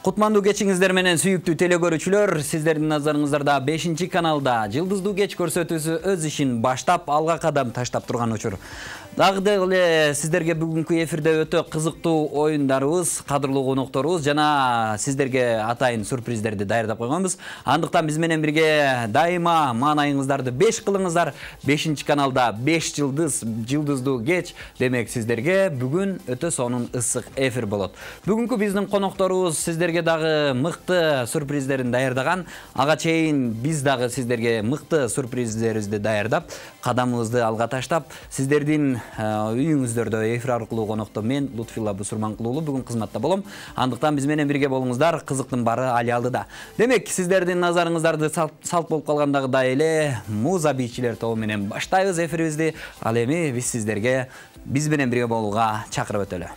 Кутмандуу кечиңиздер менен сүйүктүү телекөрүүчүлөр, сиздердин назарыңыздарда 5-каналда Жылдыздуу кеч көрсөтүүсү өз ишин баштап, алга кадам таштап турган учур. Дагы эле сиздерге бүгүнкү эфирде өтө кызыктуу оюндарыбыз, кадырлуу конокторубуз жана сиздерге атайын сюрприздерди даярдап койгонбуз. Андыктан биз менен бирге дайыма маанайыңыздарды 5 кылыңыздар. 5-каналда 5 жылдыз, Жылдыздуу кеч демек сиздерге бүгүн өтө сонун ысык эфир болот. Бүгүнкү биздин конокторубуз сиздерге дагы мыкты сюрприздерин даярдаган. Ага чейин биз дагы сиздерге мыкты сюрприздерибизди даярдап, кадамыбызды алга таштап, сиздердин үйүңүздөрдө эфир аркылуу конокто мен Лутфилла Бусурманкулуулу бүгүн кызматта болом. Андыктан биз менен бирге болуңуздар, кызыктын бары али алдыда. Демек, сиздердин назарыңыздарды салт болуп калгандагыдай эле муза бийчилер тобу менен баштайбыз эфирибизди. Ал эми биз сиздерге биз менен бирге болууга чакырып өтөлү.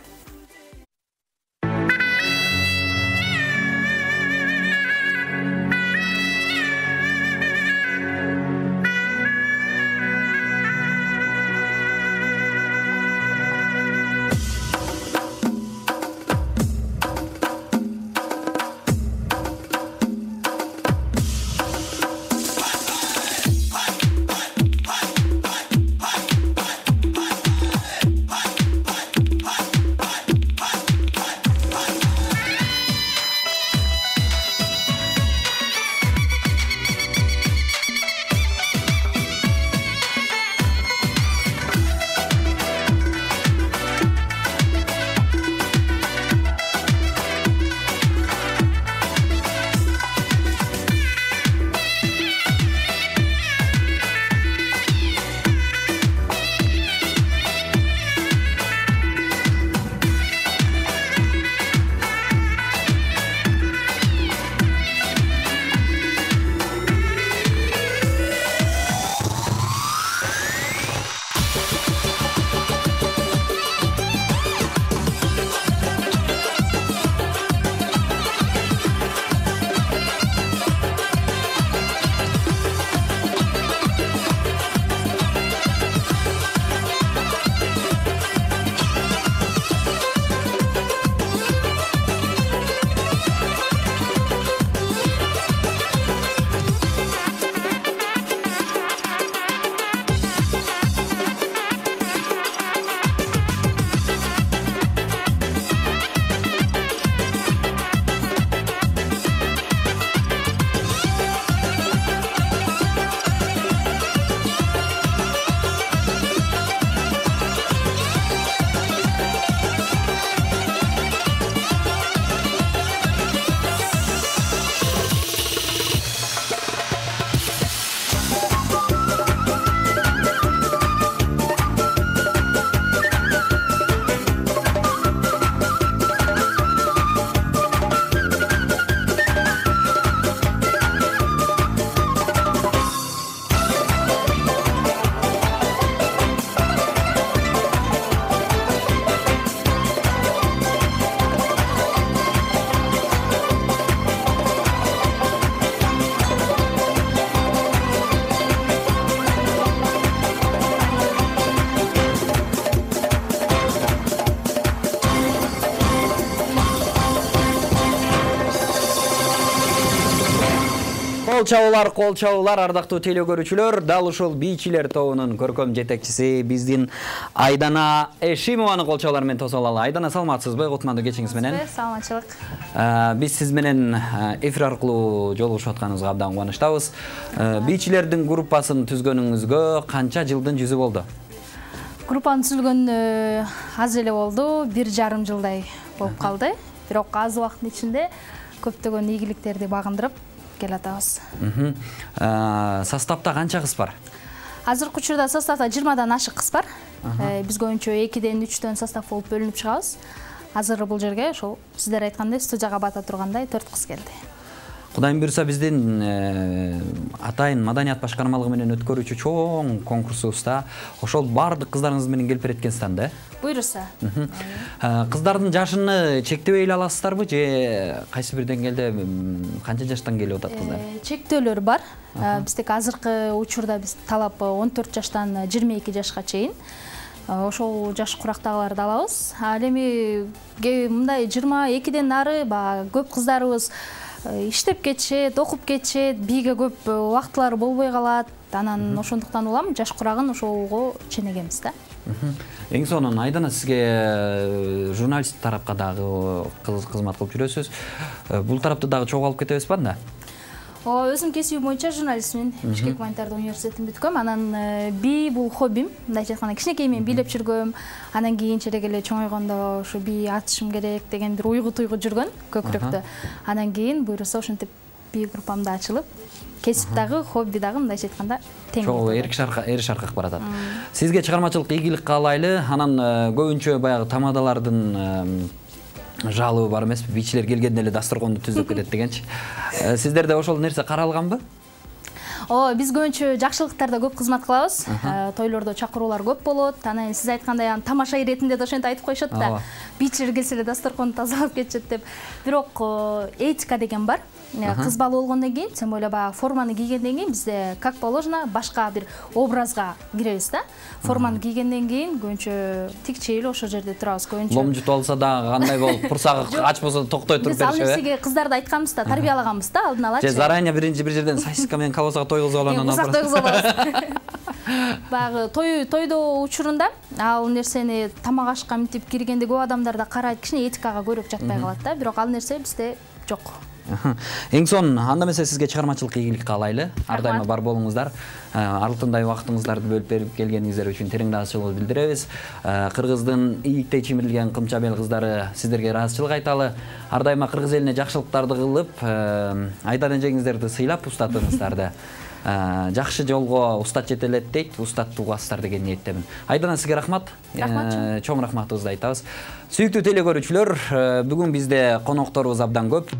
Кол чабуулар, ардактуу телекөрүүчүлөр, дал ушул бийчилер тобунун көркөм жетекчиси биздин Айдана Эшимованы кол чабуулар менен тосуп алалы. Айдана, саламатсызбы? Кутмандуу кечиңиз менен. Саламатчылык. Биз сиз менен эфир аркылуу жолугушуп атканыбызга абдан кубанычтабыз. Бийчилердин группасын түзгөнүңүзгө канча жылдын жүзү болду? Группаны түзүлгөнүнө аз эле болду, 1,5 жылдай болуп калды. Бирок аз убакыттын ичинде көптөгөн ийгиликтерди багындырып келатабыз. Составда канча кыз бар? Азыркы учурда составда 20дан ашык кыз бар. Биз көбүнчө 2ден 3дөн состав болуп бөлүнүп чыгабыз. Азыр бул жерге ошол сиздер айткандай студияга бата тургандай 4 кыз келди. Кудайым буйруса биздин атайын маданият башкармалыгы менен өткөрүүчү чоң конкурсубузда ошол бардык кыздарыңыз менен келип береткенсиз да? Буйруса. Кыздардын жашын чектебей эле аласыздарбы же кайсы бир деңгээлде канча жаштан келип атат кыздар? Чектөөлөр бар. Биздеги азыркы учурда биз талап 14 жаштан 22 жашка чейин. ошол жаш курактагыларды алабыз. Ал эми мындай 22ден нары баягы көп кыздарыбыз иштеп кетишет, окуп кетишет, бийге көп убактылары болбой калат. Анан ошондуктан улам жаш курагын ошого ченегенбиз да. Эң сонун Айдана, сизге журналист тарапка дагы кызмат кылып жүрөсүз. Бул тарапты дагы чогулуп кетебиз ба да? Өзүм кесибим боюнча журналистмин. Бишкек гуманитардык университетин бүткөм. Анан бий бул хоббим. Мындайча айтканда кичинекей мен бийлеп жүргөм. Анан кийинчерээк эле чоңойгондо ушу бий атышым керек деген бир уйгу туйгу жүргөн көкүрөктө. Анан кийин буйруса ошентип бий группамды ачылып, кесип дагы, хобби дагы мындайча айтканда тең. Чогуу эриш аркак баратат. Сизге чыгармачылык ийгилик каалайлы. Анан көбүнчө баягы тамадалардын жалыбы бар эмеспи, бийчилер келгенде эле дасторконду түзөп кетет дегенчи. Сиздерде ошол нерсе каралганбы? Биз көбүнчө жакшылыктарда көп кызмат кылабыз. Тойлордо чакыруулар көп болот. Анан сиз айткандай тамаша иретинде да ошентип айтып коюшат да. Бийчилер келсе эле дасторконду тазалап кетишет деп. Бирок этика деген бар. Кыз бала болгондон кийин, сен ойло баягы форманы кийгенден кийин бизде как положено башка бир образга киребиз да. Форманы кийгенден кийин көбүнчө тикчей эле ошол жерде турабыз. Көбүнчө лом жутуп алса дагы кандай болуп, курсагы ач болсо токтой туруп беришеби? Биз ал нерсеге кыздарды айтканбыз да, тарбиялаганбыз да, алдын алачы. Же заранее бир жерден сосиска менен колбасага тойгузуп алган. Узак тойгузуп алабыз. Баягы тойдо учурунда ал нерсени тамак ашка мынтип киргенде көп адамдар да карайт, кичине этикага көйрөк жатпай калат да. Бирок ал нерсе бизде жок. Эң сонун, анда эмесе сизге чыгармачылык ийгилик каалайлы. Ар дайыма бар болуңуздар. Артындай убактыңыздарды бөлүп берип келгениңиздер үчүн терең ыраазычылык билдиребиз. Кыргыздын ийиктей чимирилген кымча-бел кыздары сиздерге ыраазычылык айталы. Ар дайыма кыргыз элине жакшылыктарды кылып, айдан эжеңиздерди сыйлап устатыңыздарды. Жакшы жолго устат жетелет дейт, устат тугасыздар деген ниеттемин. Айдана, сизге рахмат. Чоң рахматыбызды айтабыз. Сүйүктүү теле көрүүчүлөр, бүгүн бизде конокторубуз абдан көп.